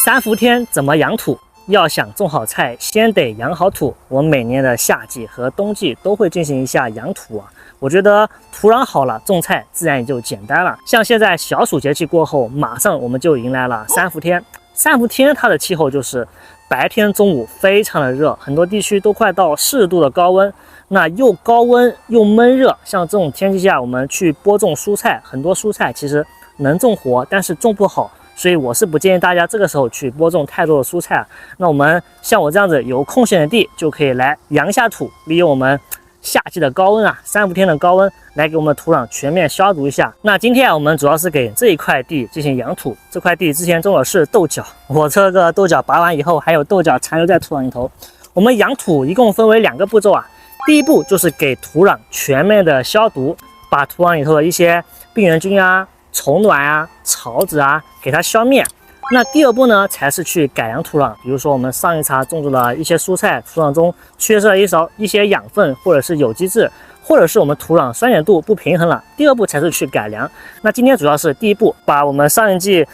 3伏天怎么养土？要想种好菜，先得养好土。我每年的夏季和冬季都会进行一下养土啊。我觉得土壤好了，种菜自然也就简单了。像现在小暑节气过后，马上我们就迎来了3伏天。3伏天它的气候就是白天中午非常的热，很多地区都快到40度的高温。那又高温又闷热，像这种天气下，我们去播种蔬菜，很多蔬菜其实能种活，但是种不好。所以我是不建议大家这个时候去播种太多的蔬菜啊。那我们像我这样子有空闲的地，就可以来养一下土，利用我们夏季的高温啊，3伏天的高温来给我们土壤全面消毒一下。那今天啊，我们主要是给这一块地进行养土。这块地之前种的是豆角，我这个豆角拔完以后，还有豆角残留在土壤里头。我们养土一共分为2个步骤啊。第一步就是给土壤全面的消毒，把土壤里头的一些病原菌啊、虫卵啊、草籽啊给它消灭。那第2步呢，才是去改良土壤。比如说我们上一茬种植了一些蔬菜，土壤中缺失了一些养分，或者是有机质，或者是我们土壤酸碱度不平衡了。第2步才是去改良。那今天主要是第1步，把我们上一季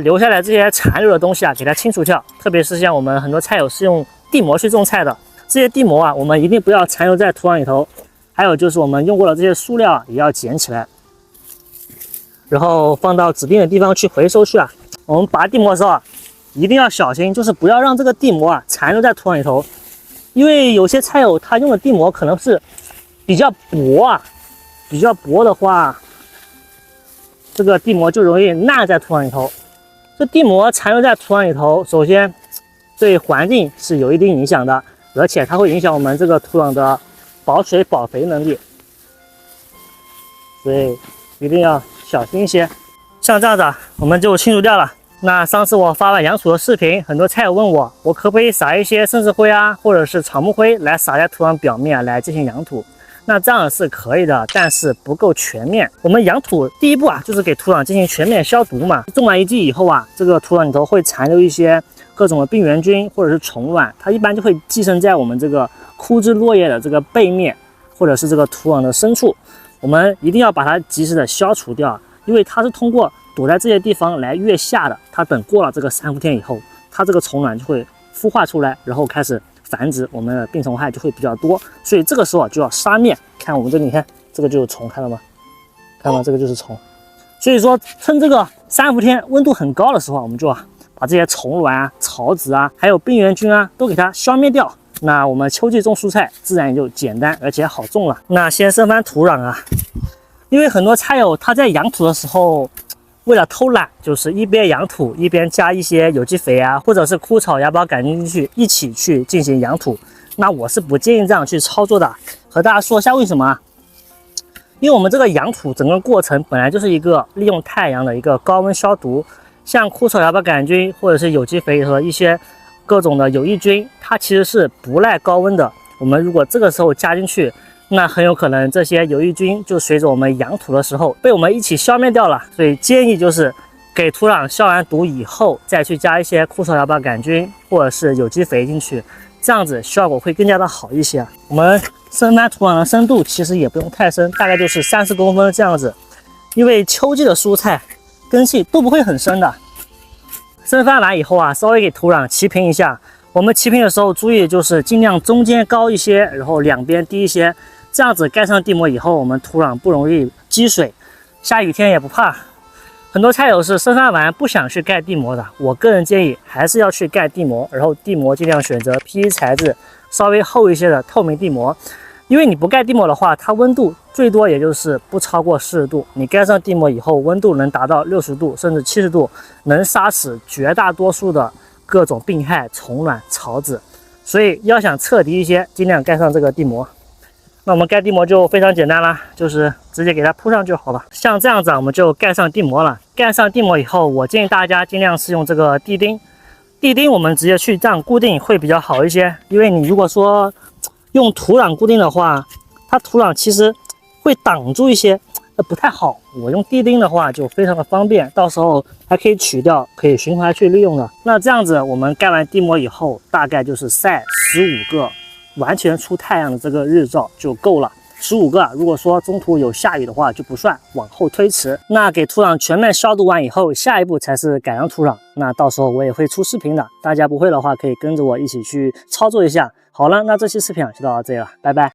留下来这些残留的东西啊，给它清除掉。特别是像我们很多菜友是用地膜去种菜的，这些地膜啊，我们一定不要残留在土壤里头。还有就是我们用过的这些塑料啊，也要捡起来，然后放到指定的地方去回收去啊。我们拔地膜的时候啊，一定要小心，就是不要让这个地膜啊残留在土壤里头，因为有些菜友他用的地膜可能是比较薄啊，比较薄的话，这个地膜就容易烂在土壤里头。这地膜残留在土壤里头，首先对环境是有一定影响的，而且它会影响我们这个土壤的保水保肥能力，所以一定要小心一些。像这样子啊，我们就清除掉了。那上次我发完养土的视频，很多菜友问我可不可以撒一些生石灰啊，或者是草木灰来撒在土壤表面来进行养土。那这样是可以的，但是不够全面。我们养土第1步啊，就是给土壤进行全面消毒嘛。种完1季以后啊，这个土壤里头会残留一些各种的病原菌或者是虫卵，它一般就会寄生在我们这个枯枝落叶的这个背面，或者是这个土壤的深处。我们一定要把它及时的消除掉，因为它是通过躲在这些地方来越夏的。它等过了这个3伏天以后，它这个虫卵就会孵化出来，然后开始繁殖，我们的病虫害就会比较多。所以这个时候就要杀灭。看我们这里，你看这个就有虫，看到吗？看到吗？这个就是虫。所以说趁这个3伏天温度很高的时候，我们就把这些虫卵啊、草籽啊，还有病原菌啊都给它消灭掉。那我们秋季种蔬菜自然也就简单而且好种了。那先深翻土壤啊，因为很多菜友他在养土的时候，为了偷懒，就是一边养土一边加一些有机肥啊，或者是枯草芽孢杆菌进去一起去进行养土。那我是不建议这样去操作的，和大家说一下为什么啊？因为我们这个养土整个过程本来就是一个利用太阳的一个高温消毒，像枯草芽孢杆菌或者是有机肥和一些各种的有益菌，它其实是不耐高温的。我们如果这个时候加进去，那很有可能这些有益菌就随着我们养土的时候被我们一起消灭掉了。所以建议就是给土壤消完毒以后，再去加一些枯草芽孢杆菌或者是有机肥进去，这样子效果会更加的好一些。我们深翻土壤的深度其实也不用太深，大概就是30公分这样子，因为秋季的蔬菜根系都不会很深的。深翻完以后啊，稍微给土壤齐平一下。我们齐平的时候注意就是尽量中间高一些，然后两边低一些，这样子盖上地膜以后，我们土壤不容易积水，下雨天也不怕。很多菜友是深翻完不想去盖地膜的，我个人建议还是要去盖地膜，然后地膜尽量选择 PE 材质稍微厚一些的透明地膜。因为你不盖地膜的话，它温度最多也就是不超过40度，你盖上地膜以后，温度能达到60度甚至70度，能杀死绝大多数的各种病害、虫卵、草籽。所以要想彻底一些，尽量盖上这个地膜。那我们盖地膜就非常简单啦，就是直接给它铺上就好了。像这样子我们就盖上地膜了。盖上地膜以后，我建议大家尽量是用这个地钉。地钉我们直接去这样固定会比较好一些，因为你如果说用土壤固定的话，它土壤其实会挡住一些，不太好。我用地钉的话就非常的方便，到时候还可以取掉，可以循环去利用的。那这样子我们盖完地膜以后，大概就是晒15个完全出太阳的这个日照就够了。15个，如果说中途有下雨的话就不算，往后推迟。那给土壤全面消毒完以后，下一步才是改良土壤。那到时候我也会出视频的，大家不会的话可以跟着我一起去操作一下。好了，那这期视频就到这里了，拜拜。